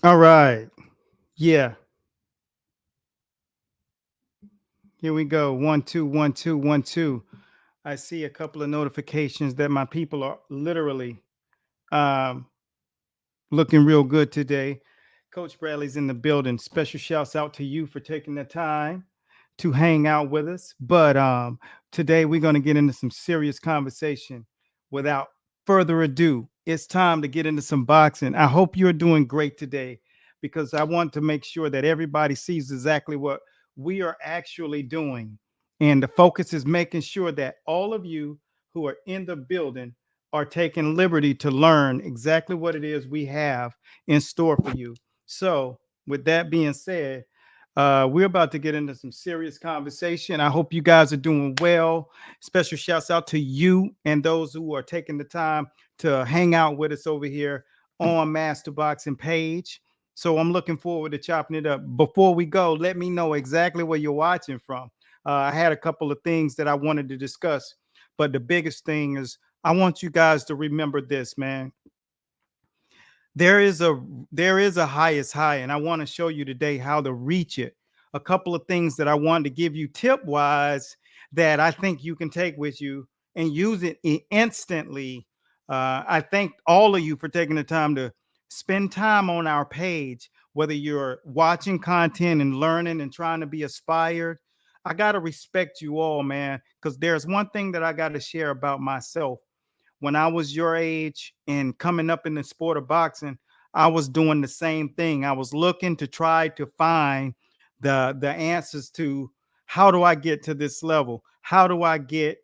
All right. Yeah. Here we go. 1, 2, 1, 2, 1, 2. I see a couple of notifications that my people are literally um, looking real good today. Coach Bradley's in the building. Special shouts out to you for taking the time to hang out with us. But today we're going to get into some serious conversation. Without further ado, it's time to get into some boxing. I hope you're doing great today because I want to make sure that everybody sees exactly what we are actually doing. And the focus is making sure that all of you who are in the building are taking liberty to learn exactly what it is we have in store for you. So, with that being said, we're about to get into some serious conversation. I hope you guys are doing well. Special shouts out to you and those who are taking the time to hang out with us over here on Master Boxing page. So I'm looking forward to chopping it up. Before we go, let me know exactly where you're watching from. I had a couple of things that I wanted to discuss, but the biggest thing is I want you guys to remember this, man. There is a there is a highest high, and I want to show you today how to reach it. A couple of things that I wanted to give you tip wise that I think you can take with you and use it instantly. I thank all of you for taking the time to spend time on our page, whether you're watching content and learning and trying to be inspired. I got to respect you all, man, because there's one thing that I got to share about myself. When I was your age and coming up in the sport of boxing, I was doing the same thing. I was looking to try to find the answers to how do I get to this level? How do I get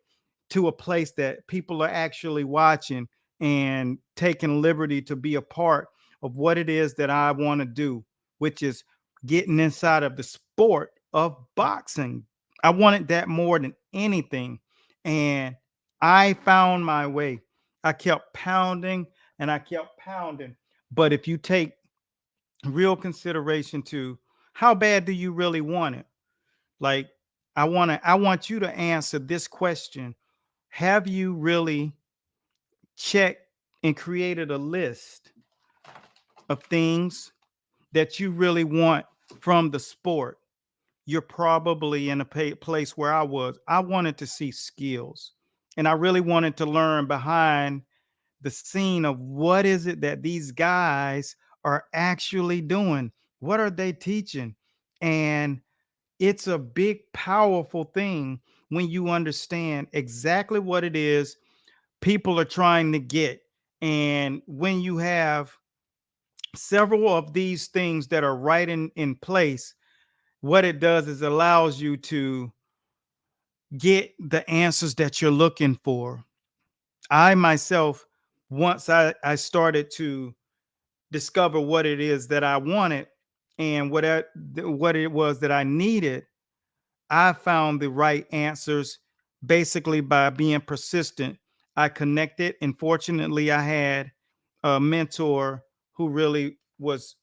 to a place that people are actually watching and taking liberty to be a part of what it is that I want to do, which is getting inside of the sport of boxing. I wanted that more than anything. And I found my way. I kept pounding and I kept pounding. But if you take real consideration to how bad do you really want it? Like I want you to answer this question. Have you really checked and created a list of things that you really want from the sport? You're probably in a place where I was. I wanted to see skills and I really wanted to learn behind the scene of what is it that these guys are actually doing? What are they teaching? And it's a big, powerful thing when you understand exactly what it is people are trying to get. And when you have several of these things that are right in place, what it does is allows you to get the answers that you're looking for. I myself, once I started to discover what it is that I wanted and what it was that I needed, I found the right answers basically by being persistent. I connected, and fortunately, I had a mentor who really was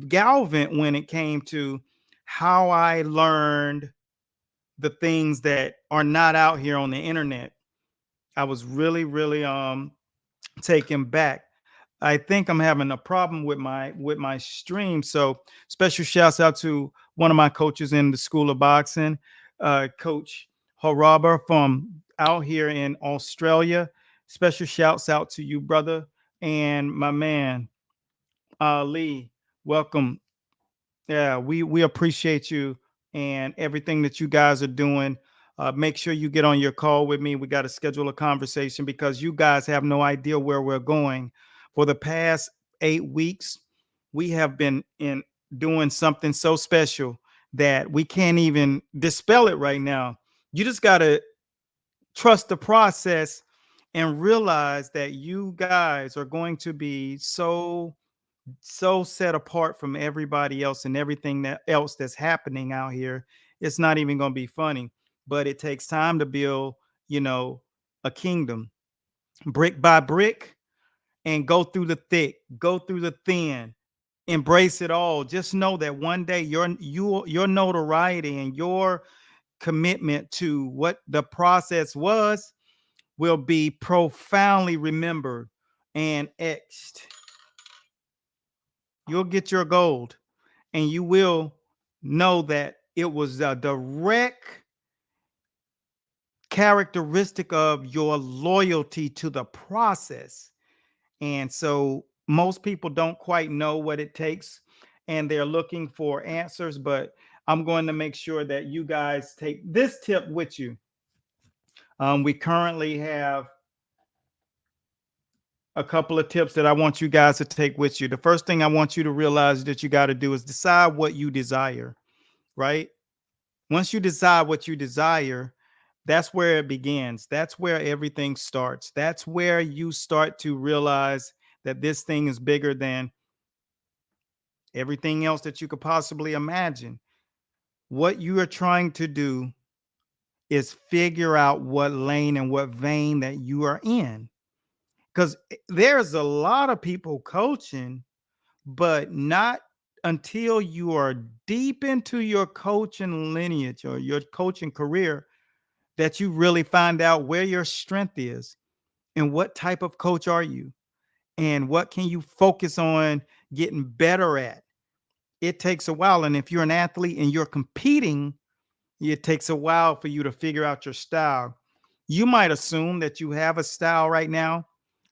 galvant when it came to how I learned the things that are not out here on the internet. I was really taken back. I think I'm having a problem with my stream. So special shouts out to one of my coaches in the School of Boxing, Coach Haraba from out here in Australia. Special shouts out to you, brother, and my man Ali. Welcome. Yeah, we appreciate you and everything that you guys are doing. Make sure you get on your call with me. We got to schedule a conversation because you guys have no idea where we're going. For the past 8 weeks, we have been in doing something so special that we can't even dispel it right now. You just got to trust the process and realize that you guys are going to be so set apart from everybody else and everything that else that's happening out here. It's not even going to be funny, but it takes time to build, you know, a kingdom brick by brick and go through the thick, go through the thin, embrace it all. Just know that one day your notoriety and your commitment to what the process was will be profoundly remembered and etched You'll get your gold, and you will know that it was a direct characteristic of your loyalty to the process. And so most people don't quite know what it takes, and they're looking for answers, but I'm going to make sure that you guys take this tip with you. We currently have a couple of tips that I want you guys to take with you. The first thing I want you to realize that you got to do is decide what you desire, right? Once you decide what you desire, that's where it begins. That's where everything starts. That's where you start to realize that this thing is bigger than everything else that you could possibly imagine. What you are trying to do is figure out what lane and what vein that you are in. Because there's a lot of people coaching, but not until you are deep into your coaching lineage or your coaching career that you really find out where your strength is and what type of coach are you and what can you focus on getting better at. It takes a while. And if you're an athlete and you're competing, it takes a while for you to figure out your style. You might assume that you have a style right now,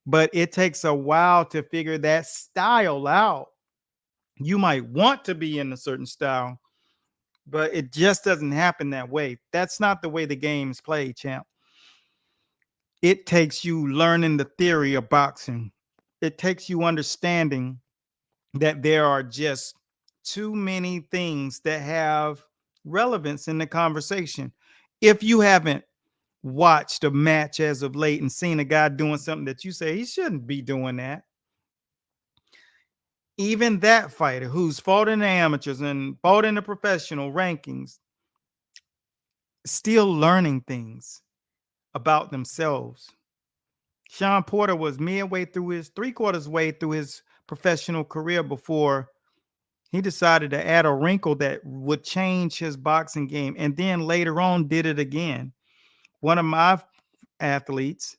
but it takes a while to figure that style out. You might want to be in a certain style, but it just doesn't happen that way. That's not the way the game is played, champ. It takes you learning the theory of boxing. It takes you understanding that there are just too many things that have relevance in the conversation. If you haven't watched a match as of late and seen a guy doing something that you say he shouldn't be doing that, even that fighter who's fought in the amateurs and fought in the professional rankings, still learning things about themselves. Sean Porter was midway through his 3/4 way through his professional career before he decided to add a wrinkle that would change his boxing game, and then later on did it again. One of my athletes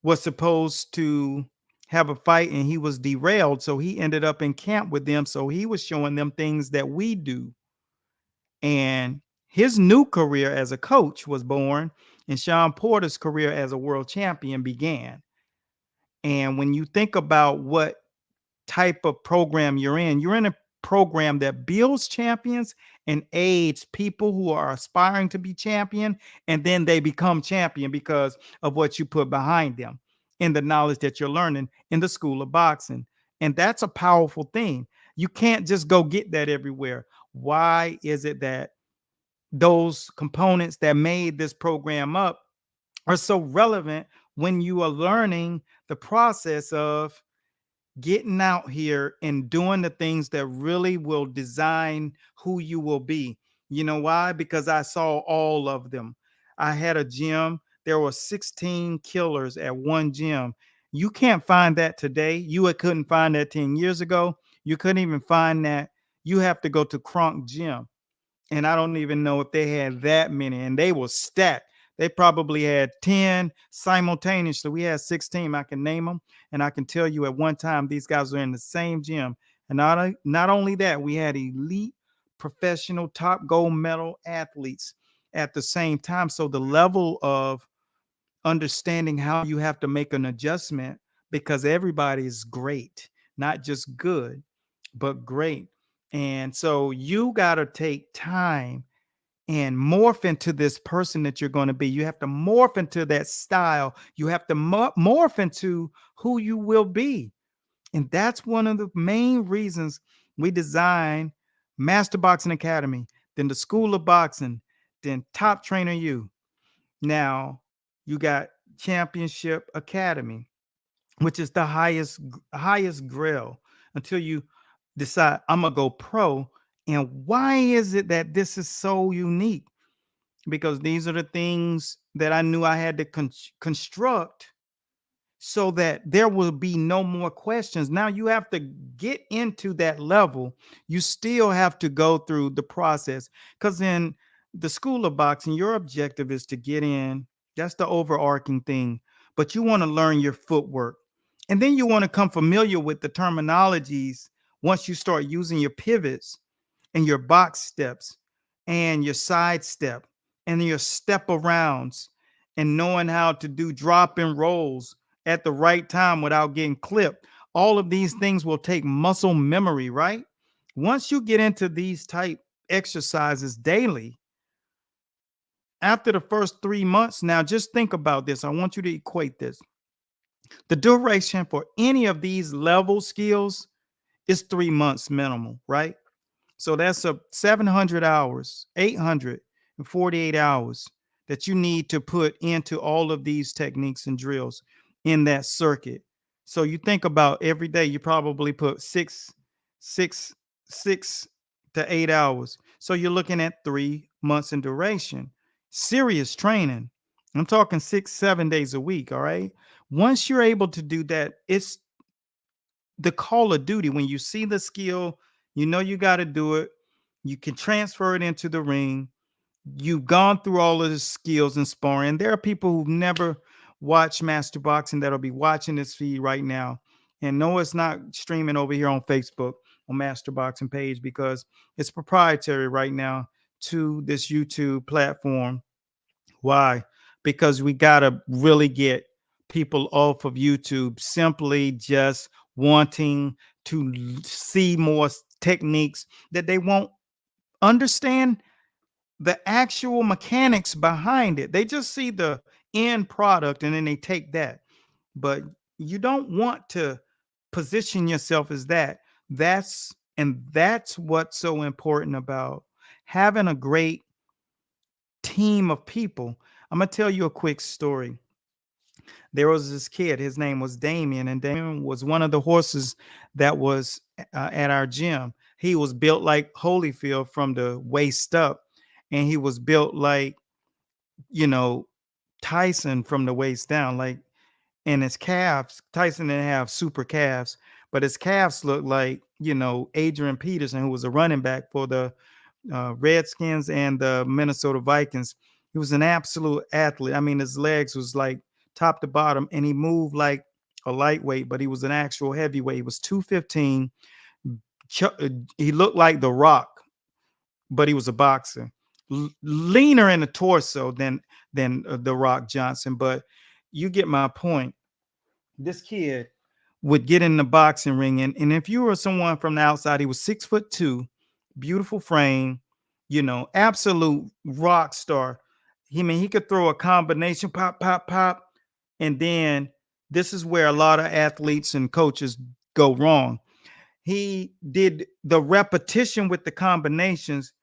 was supposed to have a fight and he was derailed, so he ended up in camp with them, so he was showing them things that we do. And his new career as a coach was born, and Sean Porter's career as a world champion began. And when you think about what type of program you're in a program that builds champions and aids people who are aspiring to be champion, and then they become champion because of what you put behind them in the knowledge that you're learning in the school of boxing. And that's a powerful thing. You can't just go get that everywhere. Why is it that those components that made this program up are so relevant when you are learning the process of getting out here and doing the things that really will design who you will be? You know why? Because I saw all of them. I had a gym. There were 16 killers at one gym. You can't find that today. You couldn't find that 10 years ago. You couldn't even find that. You have to go to Kronk Gym, and I don't even know if they had that many, and they were stacked. They probably had 10 simultaneously. We had 16. I can name them, and I can tell you at one time these guys were in the same gym. And not only that, we had elite professional top gold medal athletes at the same time. So the level of understanding how you have to make an adjustment, because everybody is great, not just good, but great. And so you got to take time and morph into this person that you're going to be. You have to morph into that style. You have to morph into who you will be. And that's one of the main reasons we designed Master Boxing Academy, then the School of Boxing, then Top Trainer U. Now you got Championship Academy, which is the highest grill until you decide I'm gonna go pro. And why is it that this is so unique? Because these are the things that I knew I had to construct so that there will be no more questions. Now you have to get into that level. You still have to go through the process, because in the school of boxing, your objective is to get in. That's the overarching thing. But you want to learn your footwork. And then you want to come familiar with the terminologies once you start using your pivots and your box steps and your side step and your step arounds and knowing how to do drop and rolls at the right time without getting clipped. All of these things will take muscle memory, right? Once you get into these type exercises daily, after the first 3 months, now just think about this. I want you to equate this. The duration for any of these level skills is 3 months minimal, right? So that's a 700 hours, 848 hours that you need to put into all of these techniques and drills in that circuit. So you think about every day, you probably put six, 6 to 8 hours. So you're looking at 3 months in duration. Serious training. I'm talking 6, 7 days a week. All right. Once you're able to do that, it's the call of duty. When you see the skill, you know you got to do it. You can transfer it into the ring. You've gone through all of the skills and sparring. There are people who've never watched Master Boxing that'll be watching this feed right now. And no, it's not streaming over here on Facebook on Master Boxing page because it's proprietary right now to this YouTube platform. Why? Because we got to really get people off of YouTube simply just wanting to see more techniques that they won't understand the actual mechanics behind it. They just see the end product and then they take that. But you don't want to position yourself as that. That's what's so important about having a great team of people. I'm gonna tell you a quick story. There was this kid, his name was Damien, and Damien was one of the horses that was at our gym. He was built like Holyfield from the waist up, and he was built like, you know, Tyson from the waist down. Like, and his calves, Tyson didn't have super calves, but his calves looked like, Adrian Peterson, who was a running back for the Redskins and the Minnesota Vikings. He was an absolute athlete. I mean, his legs was like top to bottom, and he moved like a lightweight, but he was an actual heavyweight. He was 215. He looked like The Rock, but he was a boxer. Leaner in the torso than The Rock Johnson, but you get my point. This kid would get in the boxing ring, and if you were someone from the outside, he was 6'2", beautiful frame, absolute rock star. He could throw a combination, pop, pop, pop, and then this is where a lot of athletes and coaches go wrong. He did the repetition with the combinations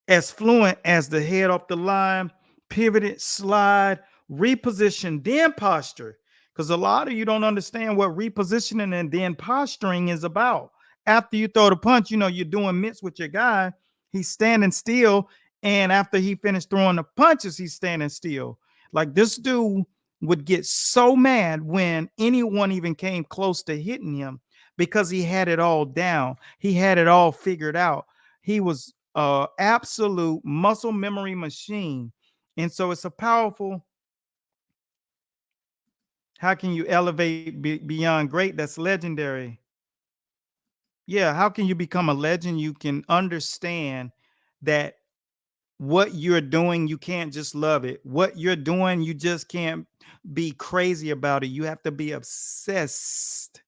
as fluent as the head off the line, pivoted, slide, reposition, then posture. Because a lot of you don't understand what repositioning and then posturing is about. After you throw the punch, you're doing mitts with your guy. He's standing still. And after he finished throwing the punches, he's standing still. Like, this dude would get so mad when anyone even came close to hitting him because he had it all down. He had it all figured out. He was absolute muscle memory machine. And so it's a powerful, how can you elevate beyond great? That's legendary. Yeah, how can you become a legend? You can understand that what you're doing, you can't just love it. What you're doing, you just can't be crazy about it. You have to be obsessed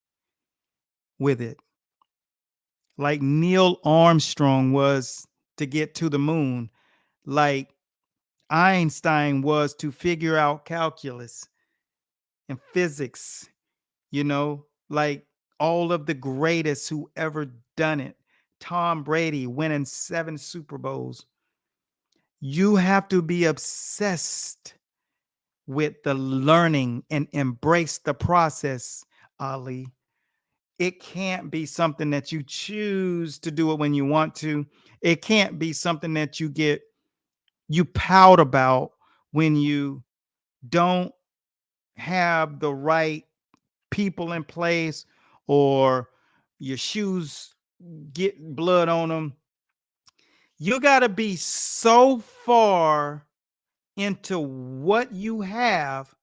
with it. Like Neil Armstrong was to get to the moon. Like Einstein was to figure out calculus and physics, like all of the greatest who ever done it. Tom Brady winning 7 Super Bowls. You have to be obsessed with the learning and embrace the process, Ali. It can't be something that you choose to do it when you want to. It can't be something that you pout about when you don't have the right people in place or your shoes get blood on them. You got to be so far into what you have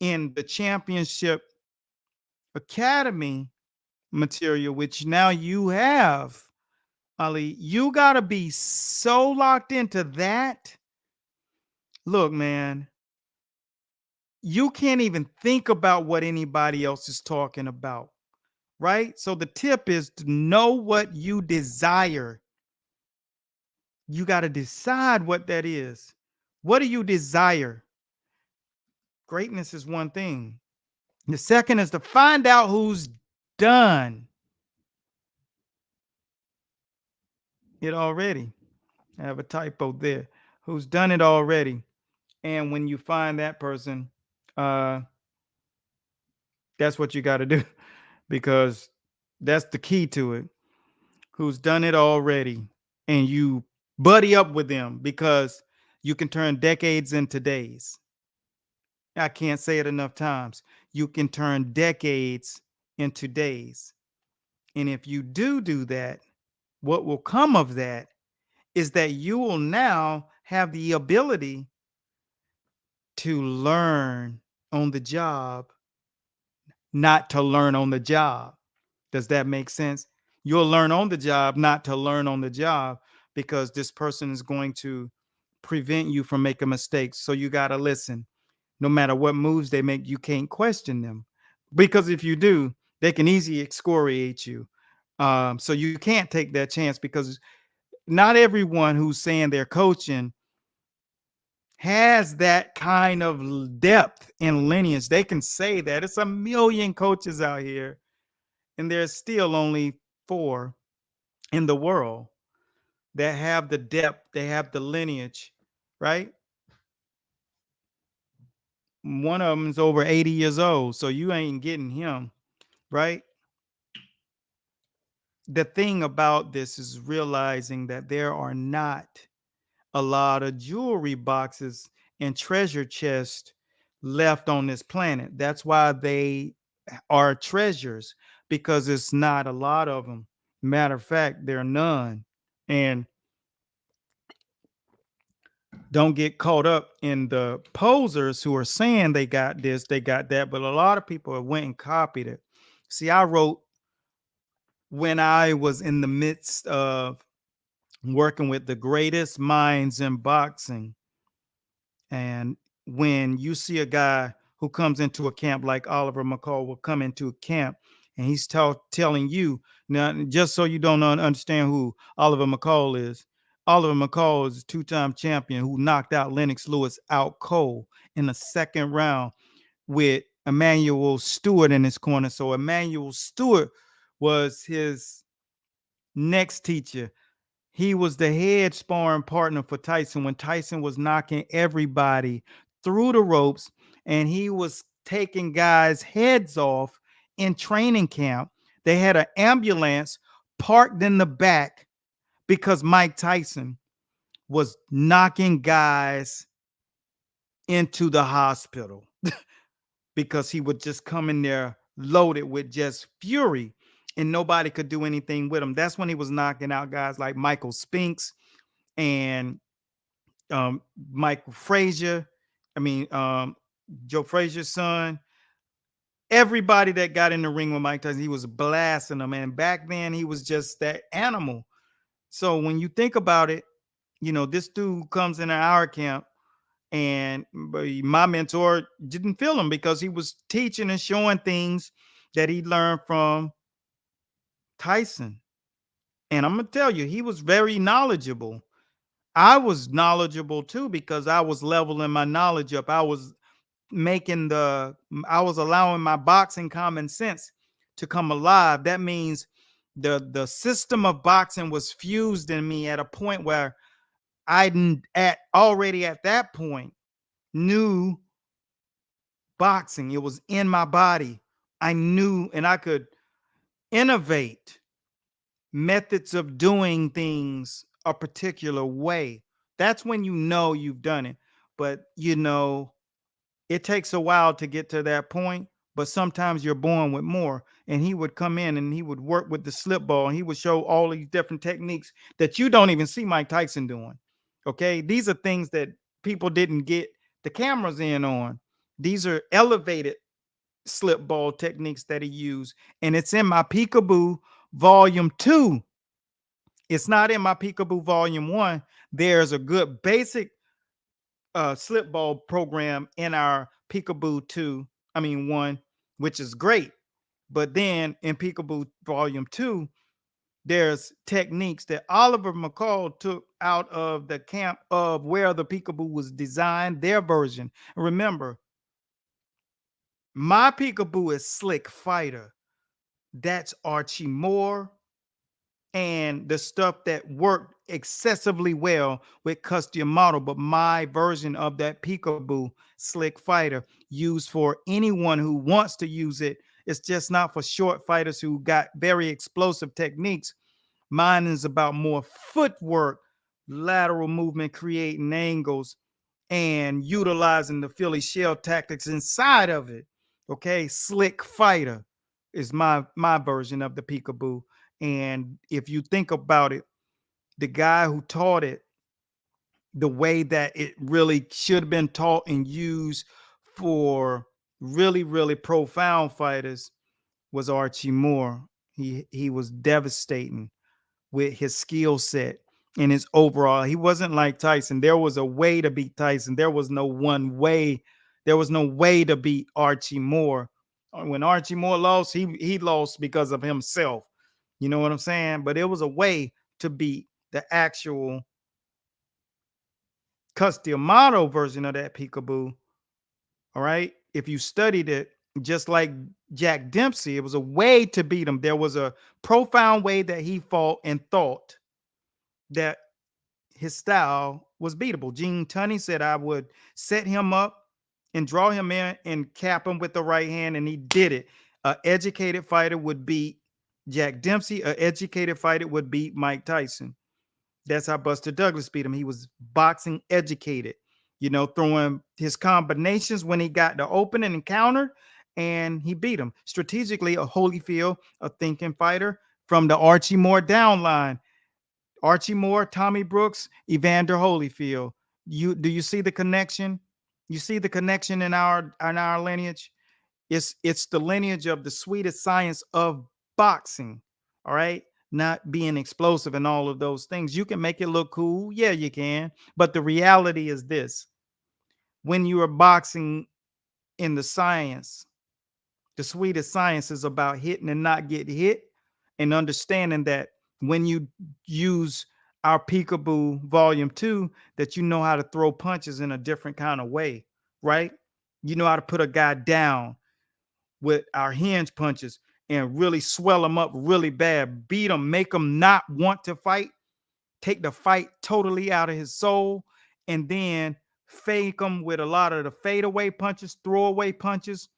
in the championship academy material, which now you have, Ali. You got to be so locked into that. Look, man, you can't even think about what anybody else is talking about, right? So the tip is to know what you desire. You got to decide what that is. What do you desire? Greatness is one thing. The second is to find out who's done it already. I have a typo there. Who's done it already. And when you find that person, uh, that's what you got to do because that's the key to it. Who's done it already. And you buddy up with them because you can turn decades into days. I can't say it enough times. You can turn decades into days. And if you do that, what will come of that is that you will now have the ability to learn on the job, not to learn on the job. Does that make sense? You'll learn on the job, not to learn on the job, because this person is going to prevent you from making mistakes. So you got to listen. No matter what moves they make, you can't question them. Because if you do, they can easily excoriate you. So you can't take that chance because not everyone who's saying they're coaching has that kind of depth and lineage. They can say that. It's a million coaches out here, and there's still only 4 in the world that have the depth, they have the lineage, right? One of them is over 80 years old, so you ain't getting him, right? The thing about this is realizing that there are not a lot of jewelry boxes and treasure chests left on this planet. That's why they are treasures, because it's not a lot of them. Matter of fact, there are none. And don't get caught up in the posers who are saying they got this, they got that, but a lot of people have went and copied it. See, I wrote when I was in the midst of working with the greatest minds in boxing. And when you see a guy who comes into a camp like Oliver McCall will come into a camp and he's telling you, now, just so you don't understand who Oliver McCall is, Oliver McCall is a 2-time champion who knocked out Lennox Lewis out cold in the second round with Emmanuel Stewart in his corner. So Emmanuel Stewart was his next teacher. He was the head sparring partner for Tyson when Tyson was knocking everybody through the ropes and he was taking guys' heads off in training camp. They had an ambulance parked in the back because Mike Tyson was knocking guys into the hospital because he would just come in there loaded with just fury and nobody could do anything with him. That's when he was knocking out guys like Michael Spinks and Michael Frazier. I mean, Joe Frazier's son. Everybody that got in the ring with Mike Tyson, he was blasting them. And back then, he was just that animal. So when you think about it, you know, this dude comes in our camp, and my mentor didn't feel him because he was teaching and showing things that he learned from Tyson. And I'm going to tell you, he was very knowledgeable. I was knowledgeable too because I was leveling my knowledge up. I was allowing my boxing common sense to come alive. That means the system of boxing was fused in me at a point where already at that point knew boxing. It was in my body. I knew, and I could innovate methods of doing things a particular way. That's when you know you've done it. But you know, it takes a while to get to that point, but sometimes you're born with more. And he would come in and he would work with the slip ball and he would show all these different techniques that you don't even see Mike Tyson doing. Okay. These are things that people didn't get the cameras in on. These are elevated slip ball techniques that he used. And it's in my Peekaboo Volume 2. It's not in my Peekaboo Volume 1. There's a good basic slip ball program in our Peekaboo 2, I mean 1, which is great. But then in Peekaboo Volume 2, there's techniques that Oliver McCall took out of the camp of where the Peekaboo was designed, their version. Remember, my Peekaboo is Slick Fighter. That's Archie Moore and the stuff that worked excessively well with custom model. But my version of that Peekaboo Slick Fighter, used for anyone who wants to use it. It's just not for short fighters who got very explosive techniques. Mine is about more footwork, lateral movement, creating angles, and utilizing the Philly shell tactics inside of it. Okay, Slick Fighter is my version of the Peekaboo. And if you think about it, the guy who taught it the way that it really should have been taught and used for really, really profound fighters was Archie Moore. He was devastating with his skill set and his overall. He wasn't like Tyson. There was a way to beat Tyson. There was no one way. There was no way to beat Archie Moore. When Archie Moore lost, he lost because of himself. You know what I'm saying? But it was a way to beat the actual Customato version of that Peekaboo. All right. If you studied it, just like Jack Dempsey, it was a way to beat him. There was a profound way that he fought and thought that his style was beatable. Gene Tunney said I would set him up and draw him in and cap him with the right hand, and he did it. An educated fighter would beat Jack Dempsey. An educated fighter would beat Mike Tyson. That's how Buster Douglas beat him. He was boxing educated, throwing his combinations when he got the opening and counter, and he beat him. Strategically, a Holyfield, a thinking fighter from the Archie Moore downline. Archie Moore, Tommy Brooks, Evander Holyfield. Do you see the connection? You see the connection in our lineage? It's the lineage of the sweetest science of boxing. All right. Not being explosive and all of those things. You can make it look cool. Yeah, you can. But the reality is this: when you are boxing in the science, the sweetest science is about hitting and not get hit, and understanding that when you use our Peekaboo Volume 2, that you know how to throw punches in a different kind of way, right? You know how to put a guy down with our hinge punches and really swell them up really bad, beat them, make them not want to fight, take the fight totally out of his soul, and then fake him with a lot of the fadeaway punches, throwaway punches.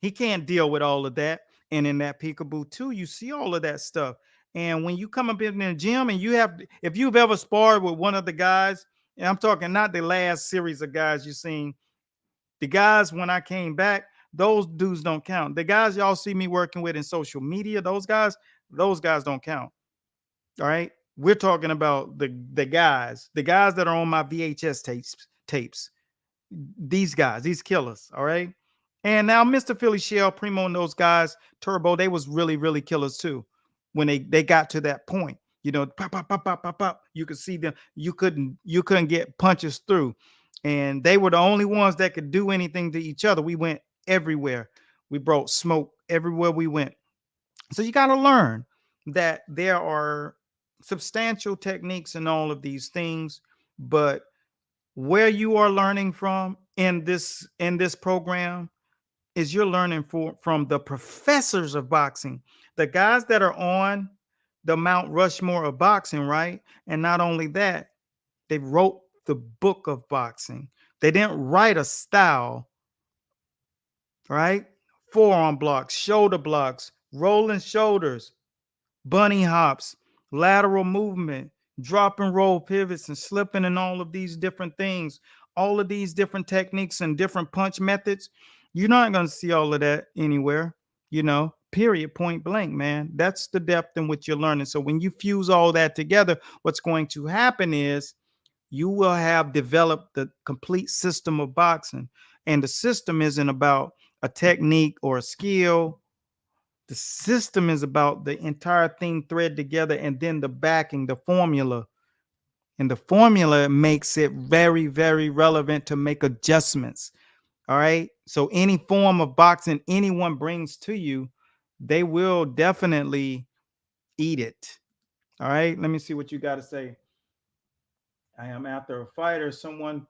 He can't deal with all of that. And in that Peekaboo 2, you see all of that stuff. And when you come up in the gym and if you've ever sparred with one of the guys, and I'm talking not the last series of guys you've seen, the guys when I came back, those dudes don't count. The guys y'all see me working with in social media, those guys don't count. All right. We're talking about the guys that are on my VHS tapes. These guys, these killers. All right. And now Mr. Philly Shell, Primo, and those guys, Turbo, they was really, really killers too. When they got to that point, pop, pop, pop, pop, pop, pop. You could see them. You couldn't get punches through. And they were the only ones that could do anything to each other. We went everywhere. We brought smoke everywhere we went. So you got to learn that there are substantial techniques in all of these things, but where you are learning from in this program is you're learning from the professors of boxing, the guys that are on the Mount Rushmore of boxing, right? And not only that, they wrote the book of boxing. They didn't write a style, right? Forearm blocks, shoulder blocks, rolling shoulders, bunny hops, lateral movement, drop and roll pivots, and slipping, and all of these different things, all of these different techniques and different punch methods. You're not going to see all of that anywhere, period, point blank, man. That's the depth in which you're learning. So when you fuse all that together, what's going to happen is you will have developed the complete system of boxing. And the system isn't about a technique or a skill. The system is about the entire thing thread together, and then the backing, the formula. And the formula makes it very, very relevant to make adjustments. All right. So any form of boxing anyone brings to you, they will definitely eat it. All right. Let me see what you got to say. I am after a fighter, someone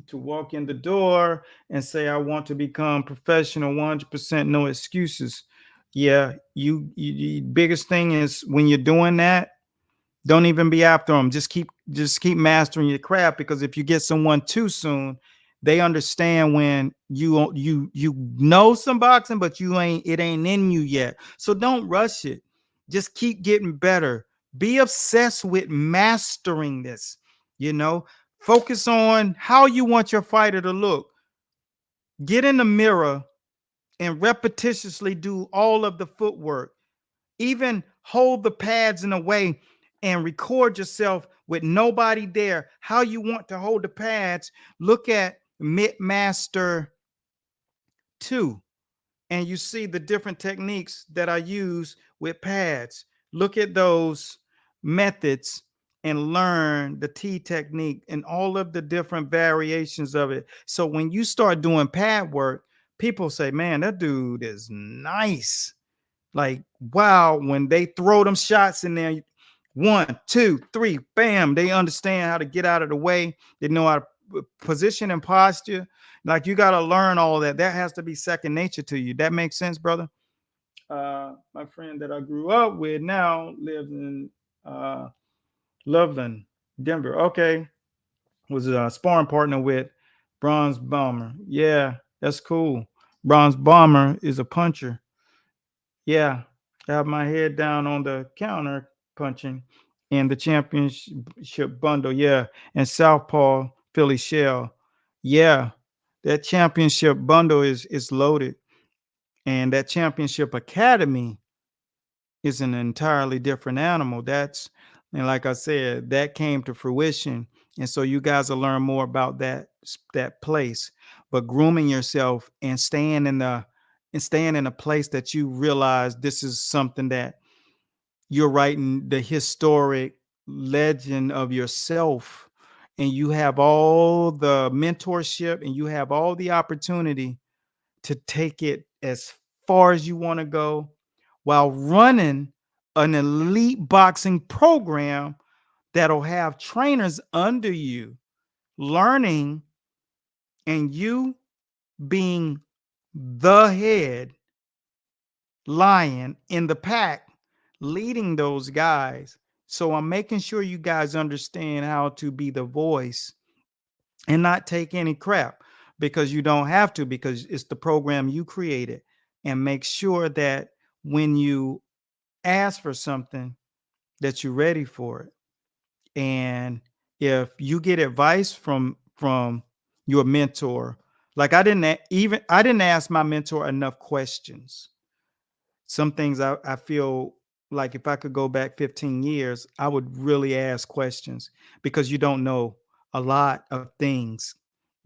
to walk in the door and say, I want to become professional, 100%, no excuses. Yeah. Biggest thing is when you're doing that, don't even be after them. Just keep mastering your craft, because if you get someone too soon, they understand when you know some boxing, but it ain't in you yet. So don't rush it. Just keep getting better. Be obsessed with mastering this. You know, focus on how you want your fighter to look. Get in the mirror and repetitiously do all of the footwork. Even hold the pads in a way and record yourself with nobody there, how you want to hold the pads. Look at Mid Master 2, and you see the different techniques that I use with pads. Look at those methods and learn the T technique and all of the different variations of it. So when you start doing pad work, people say, man, that dude is nice. Like, wow, when they throw them shots in there, 1, 2, 3, bam, they understand how to get out of the way. They know how to position and posture. Like, you got to learn all that. That has to be second nature to you. That makes sense, brother. My friend that I grew up with now lives in Loveland, Denver. Okay. Was a sparring partner with Bronze Bomber. Yeah, that's cool. Bronze Bomber is a puncher. Yeah, I have my head down on the counter punching in the championship bundle. Yeah, and Southpaw Philly Shell. Yeah, that championship bundle is loaded, and that championship academy is an entirely different animal. And like I said, that came to fruition, and so you guys will learn more about that place. But grooming yourself and staying in a place that you realize this is something that you're writing the historic legend of yourself, and you have all the mentorship and you have all the opportunity to take it as far as you want to go while running an elite boxing program that'll have trainers under you learning, and you being the head lion in the pack leading those guys. So I'm making sure you guys understand how to be the voice and not take any crap, because you don't have to, because it's the program you created. And make sure that when you ask for something, that you're ready for it. And if you get advice from your mentor, like I didn't ask my mentor enough questions. Some things I feel like if I could go back 15 years, I would really ask questions, because you don't know a lot of things.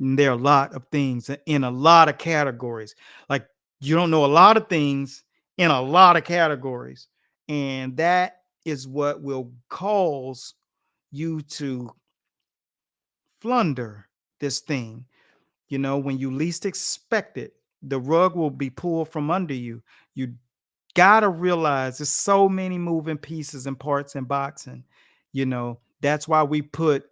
And there are a lot of things in a lot of categories. Like, you don't know a lot of things in a lot of categories. And that is what will cause you to flounder this thing. When you least expect it, the rug will be pulled from under you. You gotta realize there's so many moving pieces and parts in boxing. That's why we put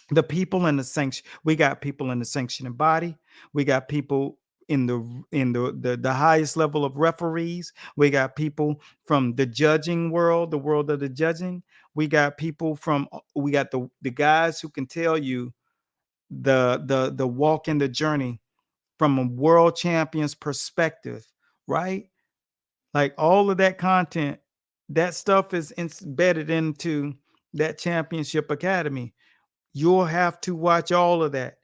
the people in the sanction. We got people in the sanctioning body. We got people in the highest level of referees. We got people from the judging world, the world of the judging. We got the guys who can tell you the walk in the journey from a world champion's perspective, right? Like, all of that content, that stuff is embedded into that championship academy. You'll have to watch all of that,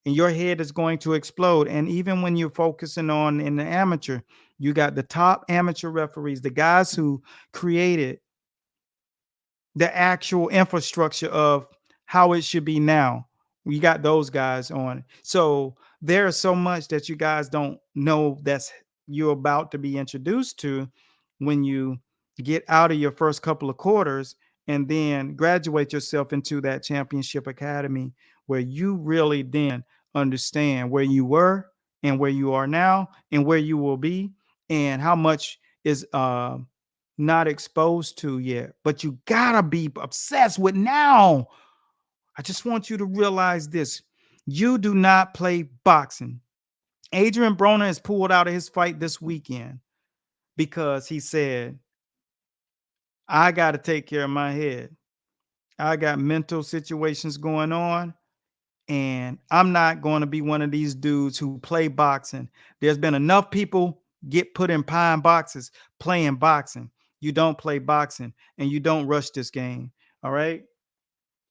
and your head is going to explode. And even when you're focusing on in the amateur, you got the top amateur referees, the guys who created the actual infrastructure of how it should be now. We got those guys on. So There's so much that you guys don't know that's you're about to be introduced to when you get out of your first couple of quarters and then graduate yourself into that championship academy where you really then understand where you were and where you are now and where you will be and how much is not exposed to yet, but you gotta be obsessed with now. I just want you to realize this. You do not play boxing. Adrian Broner is pulled out of his fight this weekend because he said, I got to take care of my head. I got mental situations going on, and I'm not going to be one of these dudes who play boxing. There's been enough people get put in pine boxes playing boxing. You don't play boxing and you don't rush this game. All right.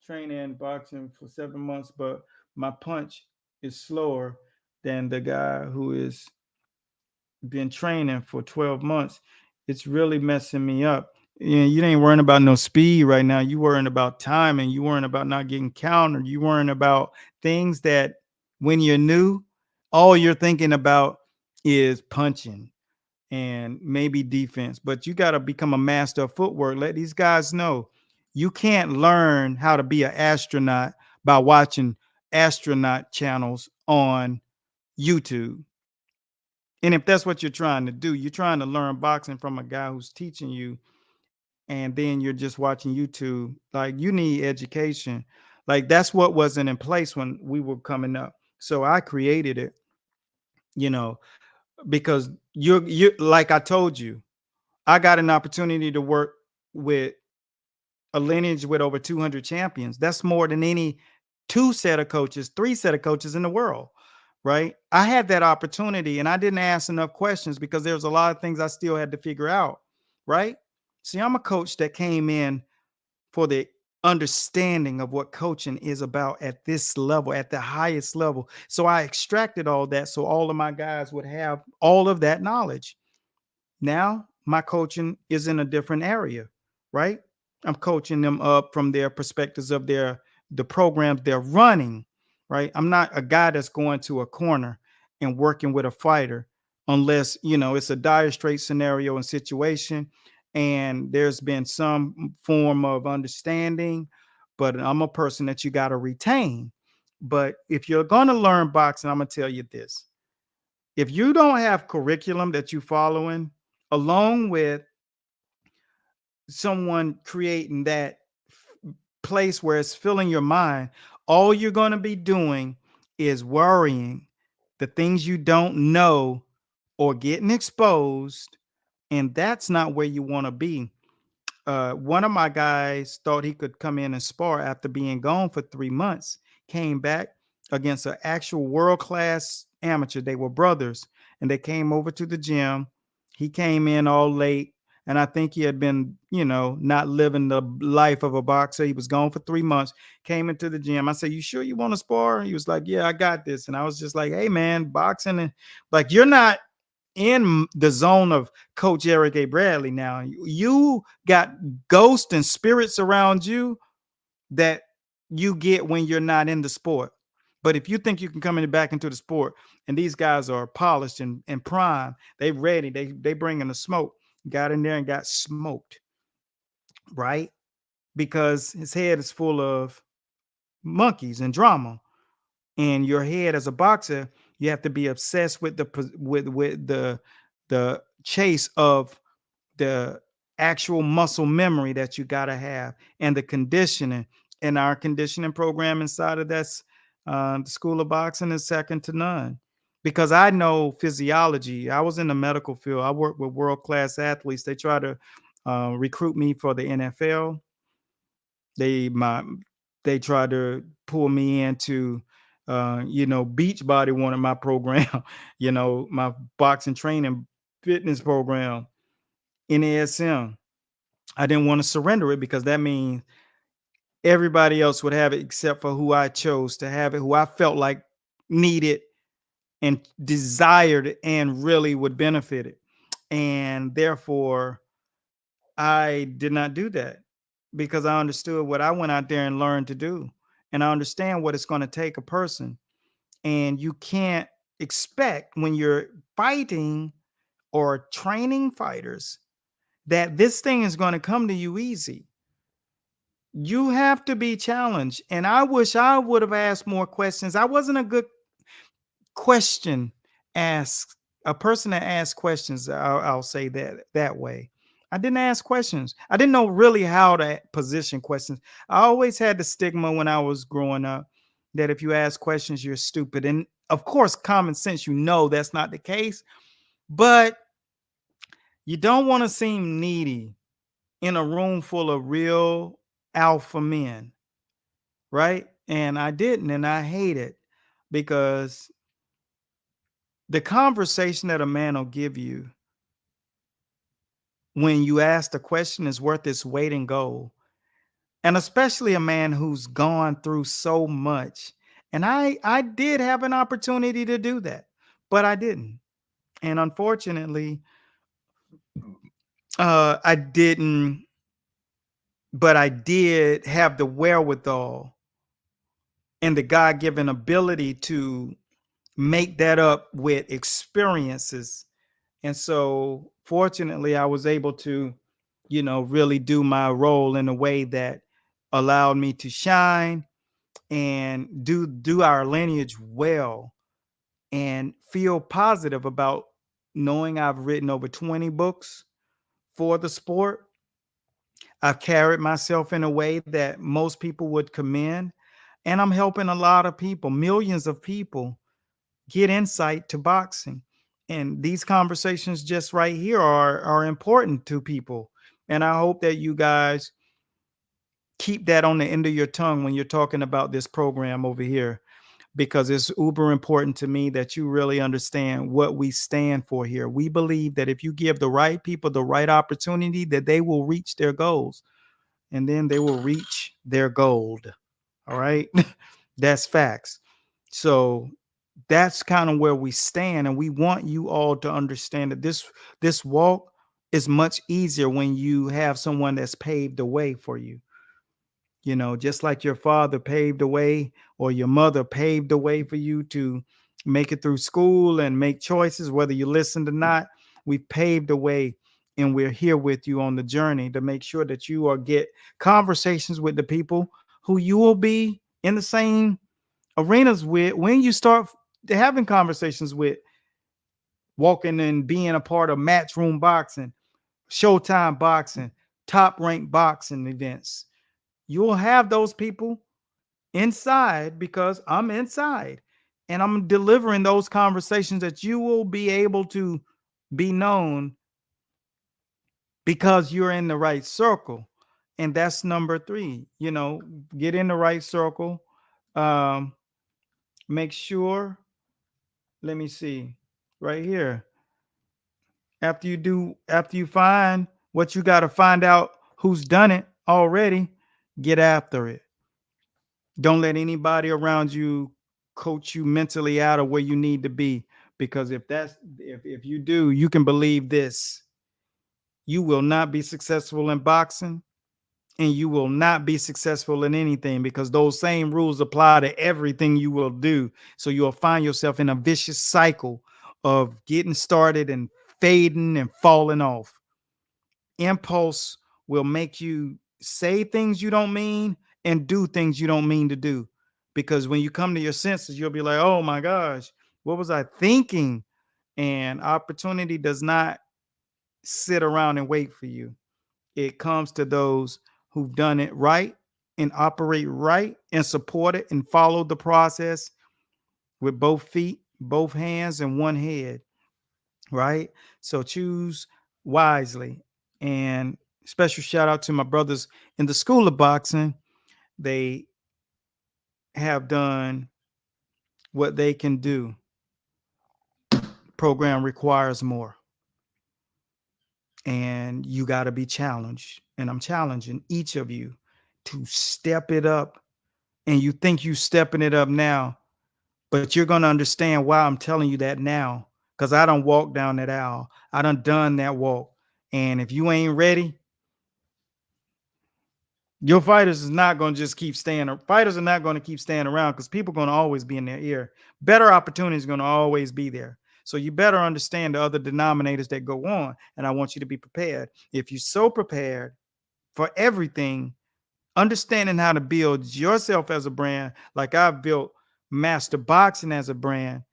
Training boxing for 7 months, but my punch is slower than the guy who is been training for 12 months. It's really messing me up. And you ain't worrying about no speed right now. You worrying about timing. You worrying about not getting countered. You worrying about things that when you're new, all you're thinking about is punching and maybe defense. But you got to become a master of footwork. Let these guys know you can't learn how to be an astronaut by watching astronaut channels on YouTube. And if that's what you're trying to do, you're trying to learn boxing from a guy who's teaching you, and then you're just watching YouTube. Like, you need education. Like, that's what wasn't in place when we were coming up. So I created it, you know, because you like I told you, I got an opportunity to work with a lineage with over 200 champions. That's more than any two set of coaches, three set of coaches in the world, right? I had that opportunity and I didn't ask enough questions because there's a lot of things I still had to figure out, right? See, I'm a coach that came in for the understanding of what coaching is about at this level, at the highest level. So I extracted all that so all of my guys would have all of that knowledge. Now my coaching is in a different area, right? I'm coaching them up from their perspectives of the programs they're running, right? I'm not a guy that's going to a corner and working with a fighter unless, it's a dire straight scenario and situation and there's been some form of understanding, but I'm a person that you got to retain. But if you're going to learn boxing, I'm going to tell you this. If you don't have curriculum that you following along with someone creating that place where it's filling your mind, all you're going to be doing is worrying the things you don't know or getting exposed. And that's not where you want to be. One of my guys thought he could come in and spar after being gone for 3 months, came back against an actual world-class amateur. They were brothers and they came over to the gym. He came in all late and I think he had been, not living the life of a boxer. He was gone for 3 months, came into the gym. I said, you sure you want to spar? He was like, yeah, I got this. And I was just like, hey man, boxing, and like, you're not in the zone of Coach Eric A. Bradley now. You got ghosts and spirits around you that you get when you're not in the sport. But if you think you can come back into the sport, and these guys are polished and prime, they ready, they bringing the smoke. Got in there and got smoked, right? Because his head is full of monkeys and drama. And your head as a boxer, you have to be obsessed with the chase of the actual muscle memory that you got to have and the conditioning. And our conditioning program inside of that's the School of Boxing is second to none because I know physiology. I was in the medical field. I work with world-class athletes. They try to recruit me for the NFL. They try to pull me into Beachbody wanted my program, my boxing training fitness program, NASM. I didn't want to surrender it because that means everybody else would have it except for who I chose to have it, who I felt like needed and desired and really would benefit it. And therefore, I did not do that because I understood what I went out there and learned to do. And I understand what it's going to take a person. And you can't expect when you're fighting or training fighters that this thing is going to come to you easy. You have to be challenged. And I wish I would have asked more questions. I wasn't a good question ask a person that asks questions. I'll say that way. I didn't ask questions. I didn't know really how to position questions. I always had the stigma when I was growing up that if you ask questions, you're stupid. And of course, common sense, that's not the case. But you don't want to seem needy in a room full of real alpha men, right? And I didn't, and I hate it because the conversation that a man will give you when you ask the question is worth its weight in gold. And especially a man who's gone through so much. And I did have an opportunity to do that, but I didn't. And unfortunately, I didn't, but I did have the wherewithal and the God-given ability to make that up with experiences. And so fortunately, I was able to, really do my role in a way that allowed me to shine and do our lineage well and feel positive about knowing I've written over 20 books for the sport. I've carried myself in a way that most people would commend. And I'm helping a lot of people, millions of people, get insight to boxing. And these conversations just right here are important to people. And I hope that you guys keep that on the end of your tongue when you're talking about this program over here, because it's uber important to me that you really understand what we stand for here. We believe that if you give the right people the right opportunity, that they will reach their goals, and then they will reach their gold. All right. That's facts. So that's kind of where we stand, and we want you all to understand that this walk is much easier when you have someone that's paved the way for you. Just like your father paved the way or your mother paved the way for you to make it through school and make choices, whether you listened or not. We paved the way, and we're here with you on the journey to make sure that you are get conversations with the people who you will be in the same arenas with when you start having conversations with, walking and being a part of Matchroom Boxing, Showtime Boxing, top ranked boxing events. You'll have those people inside because I'm inside, and I'm delivering those conversations that you will be able to be known because you're in the right circle. And that's number three, get in the right circle. Um, Make sure, let me see right here. After you find what you got to find out who's done it already, get after it. Don't let anybody around you coach you mentally out of where you need to be, because if you do, you can believe this. You will not be successful in boxing, and you will not be successful in anything, because those same rules apply to everything you will do. So you'll find yourself in a vicious cycle of getting started and fading and falling off. Impulse will make you say things you don't mean and do things you don't mean to do. Because when you come to your senses, you'll be like, oh my gosh, what was I thinking? And opportunity does not sit around and wait for you. It comes to those who've done it right and operate right and support it and follow the process with both feet, both hands, and one head, right? So choose wisely. And special shout out to my brothers in the School of Boxing. They have done what they can do. Program requires more. And you got to be challenged. And I'm challenging each of you to step it up. And you think you stepping it up now, but you're going to understand why I'm telling you that now. Because I done walked down that aisle. I done that walk. And if you ain't ready, Your fighters is not going to just keep staying. Fighters are not going to keep staying around because people are going to always be in their ear. Better opportunities are going to always be there. So you better understand the other denominators that go on. And I want you to be prepared. If you're so prepared for everything, understanding how to build yourself as a brand, like I've built Master Boxing as a brand.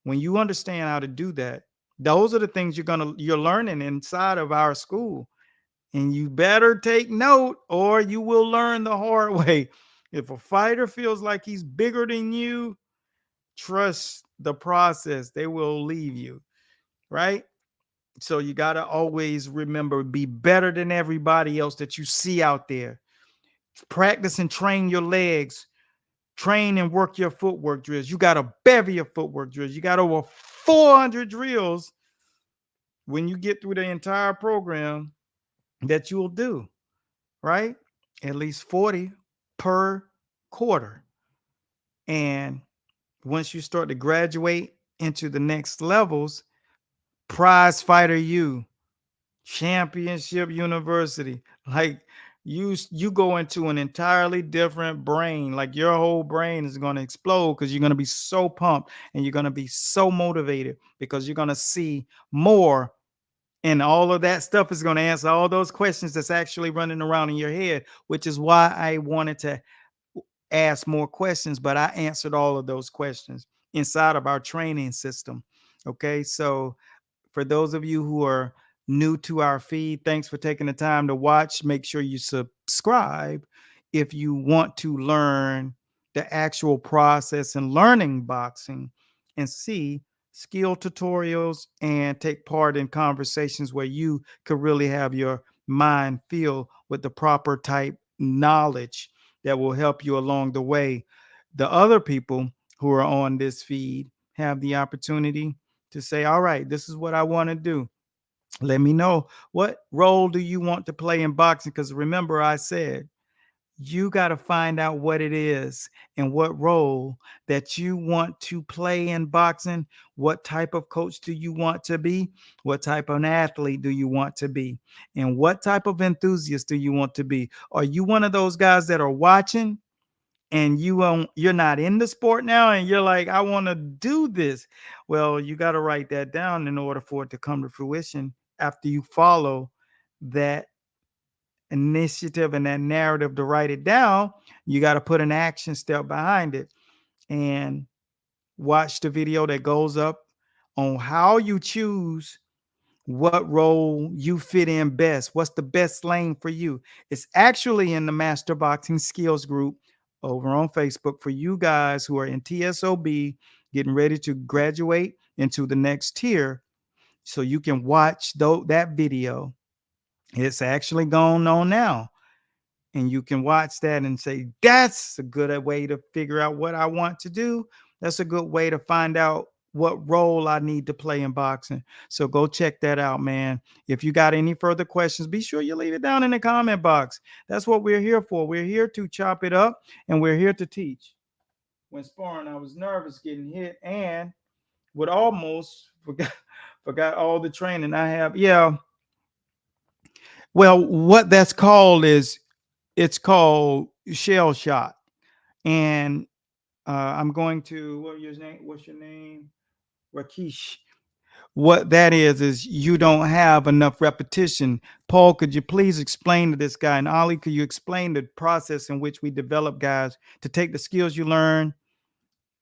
When you understand how to do that, those are the things you're learning inside of our school. And you better take note or you will learn the hard way. If a fighter feels like he's bigger than you, trust the process. They will leave you, right? So you got to always remember, be better than everybody else that you see out there. Practice and train your legs. Train and work your footwork drills. You got a bevy of footwork drills. You got over 400 drills when you get through the entire program that you'll do, right? At least 40 per quarter. And once you start to graduate into the next levels, prize fighter you, championship university, like you go into an entirely different brain. Like your whole brain is going to explode because you're going to be so pumped and you're going to be so motivated because you're going to see more. And all of that stuff is going to answer all those questions that's actually running around in your head, which is why I wanted to ask more questions, but I answered all of those questions inside of our training system. Okay. So for those of you who are new to our feed, thanks for taking the time to watch. Make sure you subscribe if you want to learn the actual process and learning boxing and see skill tutorials and take part in conversations where you could really have your mind filled with the proper type knowledge that will help you along the way. The other people who are on this feed have the opportunity to say, all right, this is what I want to do. Let me know, what role do you want to play in boxing? Because remember, I said you got to find out what it is and what role that you want to play in boxing. What type of coach do you want to be? What type of an athlete do you want to be? And what type of enthusiast do you want to be? Are you one of those guys that are watching and you're not in the sport now and you're like, I want to do this? Well, you got to write that down in order for it to come to fruition. After you follow that initiative and that narrative to write it down, you got to put an action step behind it and watch the video that goes up on how you choose what role you fit in best. What's the best lane for you? It's actually in the Master Boxing Skills group over on Facebook for you guys who are in TSOB, getting ready to graduate into the next tier. So you can watch that video. It's actually going on now. And you can watch that and say, that's a good way to figure out what I want to do. That's a good way to find out what role I need to play in boxing. So go check that out, man. If you got any further questions, be sure you leave it down in the comment box. That's what we're here for. We're here to chop it up and we're here to teach. When sparring, I was nervous getting hit and would almost forgot all the training I have. Yeah. Well, what that's called is it's called shell shot. And I'm going to, what's your name? Rakesh. What that is you don't have enough repetition. Paul, could you please explain to this guy? And Ali, could you explain the process in which we develop guys to take the skills you learn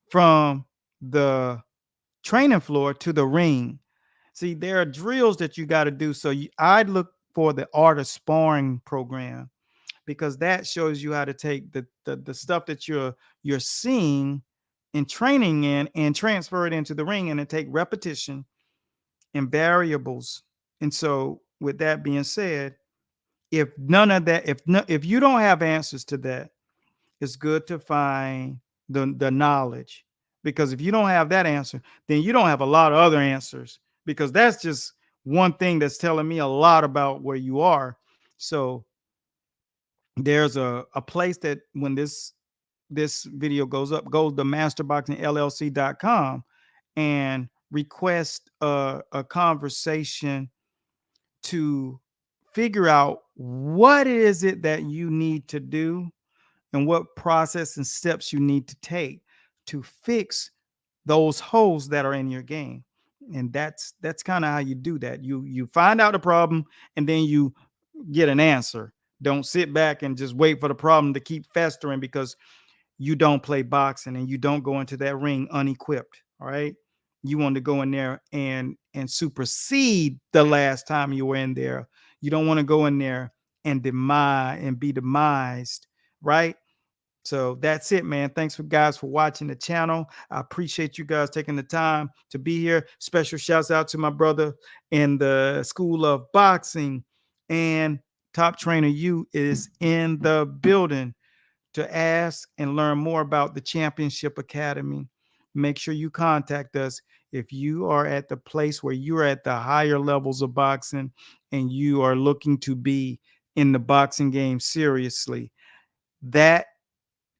from the training floor to the ring? See, there are drills that you got to do. So I'd look for the art of sparring program, because that shows you how to take the stuff that you're seeing and training in and transfer it into the ring and then take repetition and variables. And so with that being said, if none of that, if you don't have answers to that, it's good to find the knowledge, because if you don't have that answer, then you don't have a lot of other answers, because that's just one thing that's telling me a lot about where you are. So there's a place that when this video goes up, go to masterboxingllc.com and request a conversation to figure out what is it that you need to do and what process and steps you need to take to fix those holes that are in your game. And that's kind of how you do that. You find out the problem and then you get an answer. Don't sit back and just wait for the problem to keep festering because you don't play boxing and you don't go into that ring unequipped. All right. You want to go in there and supersede the last time you were in there. You don't want to go in there and be demised, right? So that's it, man. Thanks for guys for watching the channel. I appreciate you guys taking the time to be here. Special shouts out to my brother in the School of Boxing, and Top Trainer U is in the building to ask and learn more about the Championship Academy. Make sure you contact us if you are at the place where you're at the higher levels of boxing and you are looking to be in the boxing game seriously. That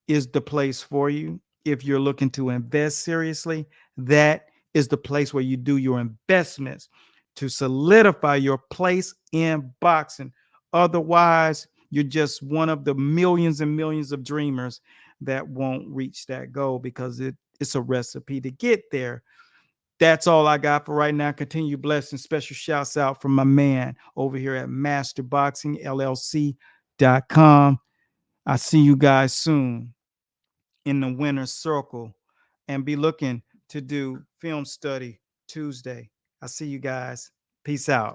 is the place for you. If you're looking to invest seriously, that is the place where you do your investments to solidify your place in boxing. Otherwise, you're just one of the millions and millions of dreamers that won't reach that goal because it's a recipe to get there. That's all I got for right now. Continue blessing. Special shouts out from my man over here at masterboxingllc.com. I see you guys soon in the winner's circle, and be looking to do film study Tuesday. I see you guys. Peace out.